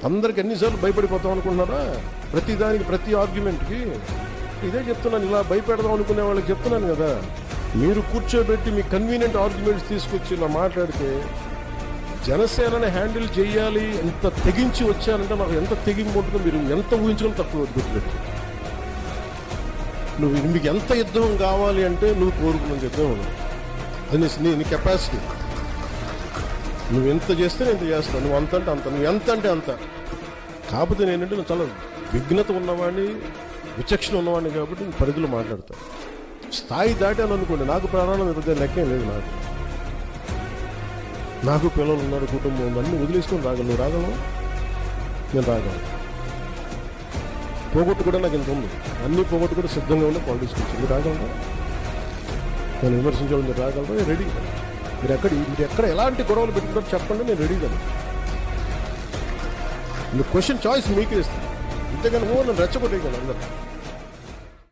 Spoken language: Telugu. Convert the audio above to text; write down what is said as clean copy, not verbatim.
అందరికి ఎన్నిసార్లు భయపడిపోతాం అనుకుంటున్నారా? ప్రతిదానికి, ప్రతి ఆర్గ్యుమెంట్కి ఇదే చెప్తున్నాను. ఇలా భయపెడదాం అనుకునే వాళ్ళకి చెప్తున్నాను కదా, మీరు కూర్చోబెట్టి మీ కన్వీనియంట్ ఆర్గ్యుమెంట్స్ తీసుకొచ్చి ఇలా మాట్లాడితే జనసేనని హ్యాండిల్ చేయాలి ఎంత తెగించి వచ్చారంటే నాకు ఎంత తెగింపు ఉంటుందో మీరు ఎంత ఊహించుకొని తక్కువ గుర్తుపెట్టి. మీకు ఎంత యుద్ధం కావాలి అంటే నువ్వు కోరుకున్నంత యుద్ధం ఉండదు. అది నీ కెపాసిటీ. నువ్వు ఎంత చేస్తే నేను ఎంత చేస్తాను, నువ్వు అంత అంటే అంత, నువ్వు ఎంత అంటే అంత. కాకపోతే నేనంటే నువ్వు చాలా విఘ్నత ఉన్నవాడిని, విచక్షణ ఉన్నవాడిని కాబట్టి నేను పరిధిలో మాట్లాడతాను. స్థాయి దాటాను అనుకోండి, నాకు ప్రాణాలు పెద్ద లెక్కేం లేదు. నాకు పిల్లలు ఉన్నారు, కుటుంబం ఉంది, అన్నీ వదిలేసుకొని రాగలను. నువ్వు రాగలవు, నేను రాగలను. పోగొట్టు కూడా నాకు ఇంత ఉంది, అన్నీ పోగొట్టు కూడా సిద్ధంగా ఉండే పాలిటిక్స్ గురించి. మీరు రాగలరా? నేను విమర్శించాలి, మీరు రాగలరా? నేను రెడీ. మీరు ఎక్కడ ఎలాంటి గొడవలు పెట్టుకుంటారో చెప్పండి, నేను రెడీ కదా. మీరు క్వశ్చన్ చాయిస్ మీకే ఇస్తాను, అంతేగాని నన్ను రెచ్చగొట్టేయగలను అందరూ.